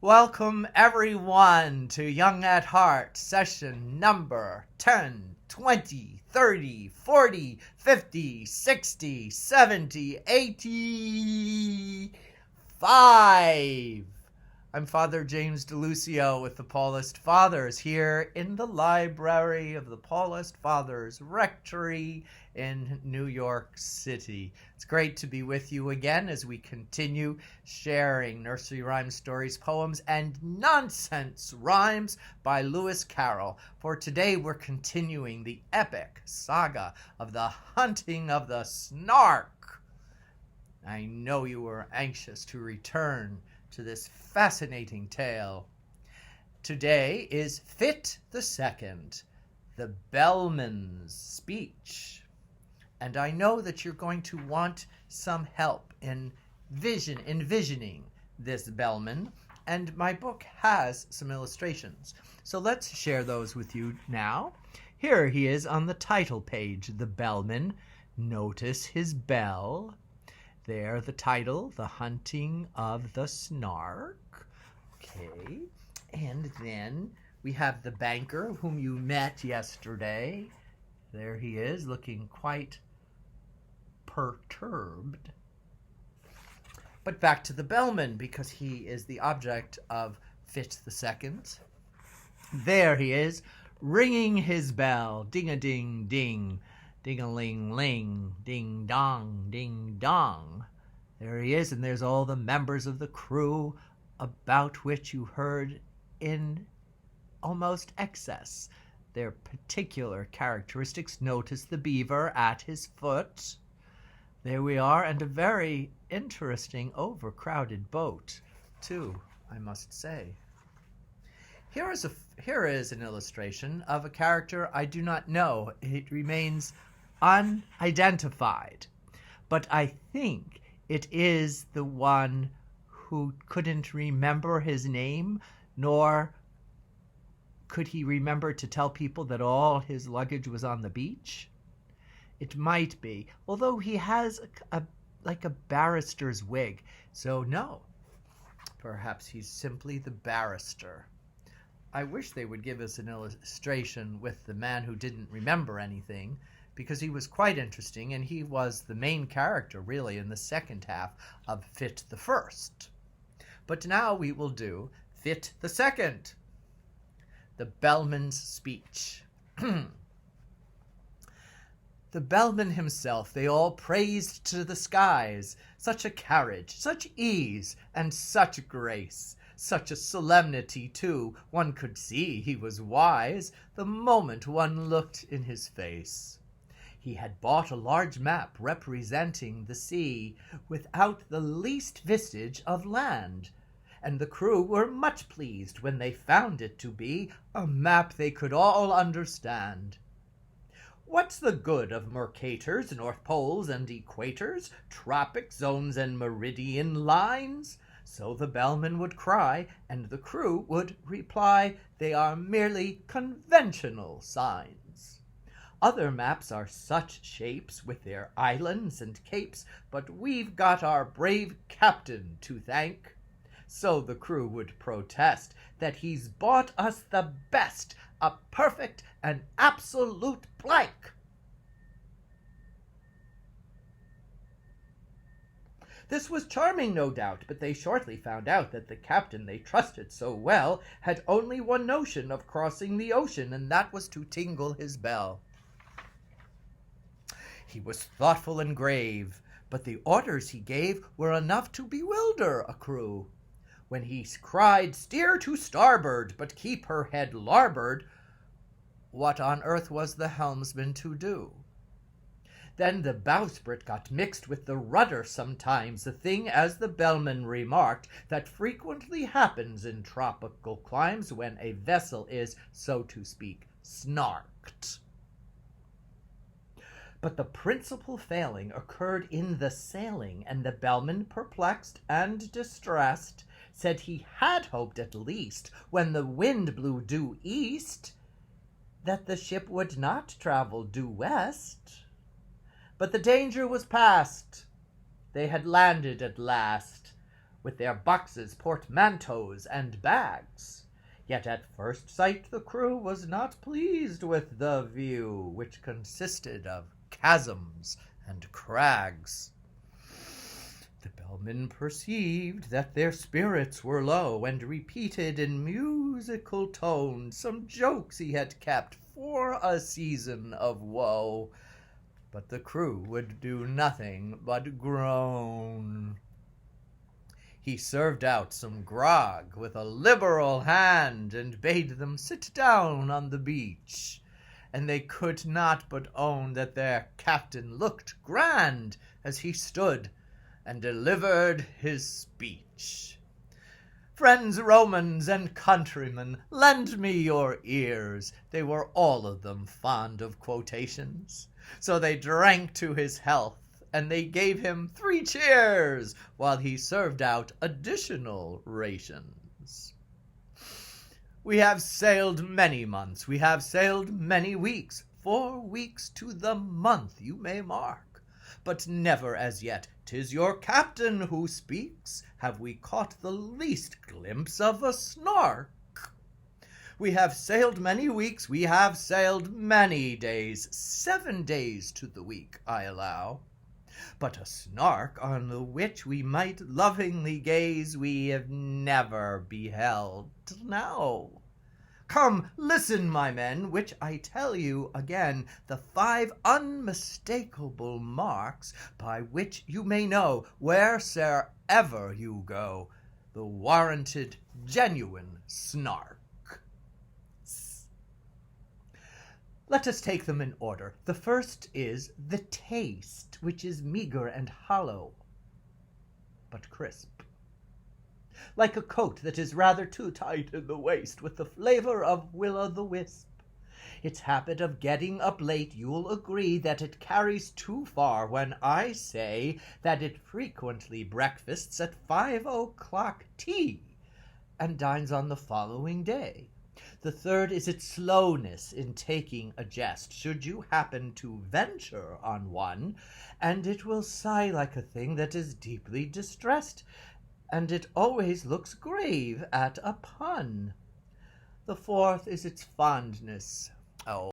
Welcome everyone to Young at Heart, session number 10, 20, 30, 40, 50, 60, 70, 85. I'm Father James DeLucio with the Paulist Fathers here in the library of the Paulist Fathers Rectory in New York City. It's great to be with you again as we continue sharing nursery rhyme stories, poems, and nonsense rhymes by Lewis Carroll. For today we're continuing the epic saga of the hunting of the Snark. I know you were anxious to return to this fascinating tale. Today is Fit the Second, the Bellman'S speech. And I know that you're going to want some help in envisioning this Bellman, and my book has some illustrations. So let's share those with you now. Here he is on the title page, the Bellman. Notice his bell. There, the title, The Hunting of the Snark. Okay, and then we have the banker whom you met yesterday. There he is, looking quite perturbed. But back to the Bellman, because he is the object of Fit the Second. There he is, ringing his bell, ding-a-ding-ding. Ding-a-ling-ling, ding-dong, ding-dong. There he is, and there's all the members of the crew about which you heard in almost excess their particular characteristics. Notice the beaver at his foot. There we are, and a very interesting overcrowded boat, too, I must say. Here is an illustration of a character I do not know. It remains unidentified, but I think it is the one who couldn't remember his name, nor could he remember to tell people that all his luggage was on the beach. It might be, although he has like a barrister's wig, so no, perhaps he's simply the barrister. I wish they would give us an illustration with the man who didn't remember anything, because he was quite interesting, and he was the main character, really, in the second half of Fit the First. But now we will do Fit the Second, the Bellman's speech. The Bellman himself they all praised to the skies. Such a carriage, such ease, and such grace. Such a solemnity, too, one could see he was wise the moment one looked in his face. He had bought a large map representing the sea, without the least vestige of land, and the crew were much pleased when they found it to be a map they could all understand. What's the good of Mercators, North Poles and Equators, tropic zones and meridian lines? So the Bellman would cry, and the crew would reply, they are merely conventional signs. Other maps are such shapes, with their islands and capes, but we've got our brave captain to thank. So the crew would protest that he's bought us the best, a perfect and absolute blank. This was charming, no doubt, but they shortly found out that the captain they trusted so well had only one notion of crossing the ocean, and that was to tingle his bell. He was thoughtful and grave, but the orders he gave were enough to bewilder a crew. When he cried, steer to starboard, but keep her head larboard, what on earth was the helmsman to do? Then the bowsprit got mixed with the rudder sometimes, a thing, as the Bellman remarked, that frequently happens in tropical climes when a vessel is, so to speak, snarked. But the principal failing occurred in the sailing, and the Bellman, perplexed and distressed, said he had hoped at least, when the wind blew due east, that the ship would not travel due west. But the danger was past. They had landed at last, with their boxes, portmanteaus, and bags. Yet at first sight the crew was not pleased with the view, which consisted of chasms and crags. The bellman perceived that their spirits were low, and repeated in musical tones some jokes he had kept for a season of woe. But the crew would do nothing but groan. He served out some grog with a liberal hand, and bade them sit down on the beach. And they could not but own that their captain looked grand as he stood and delivered his speech. Friends Romans and countrymen, lend me your ears. They were all of them fond of quotations. So they drank to his health, and they gave him 3 cheers, while he served out additional rations. We have sailed many months, we have sailed many weeks, 4 weeks to the month you may mark, but never as yet, 'tis your captain who speaks, have we caught the least glimpse of a snark. We have sailed many weeks, we have sailed many days, 7 days to the week, I allow. But a snark on the which we might lovingly gaze we have never beheld till now. Come, listen, my men, which I tell you again, the 5 unmistakable marks by which you may know, wheresoever you go, the warranted, genuine snark. Let us take them in order. The first is the taste, which is meager and hollow, but crisp, like a coat that is rather too tight in the waist, with the flavor of will-o'-the-wisp. Its habit of getting up late, you'll agree that it carries too far when I say that it frequently breakfasts at 5 o'clock tea, and dines on the following day. The third is its slowness in taking a jest, should you happen to venture on one, and it will sigh like a thing that is deeply distressed, and it always looks grave at a pun. The fourth is its fondness. Oh,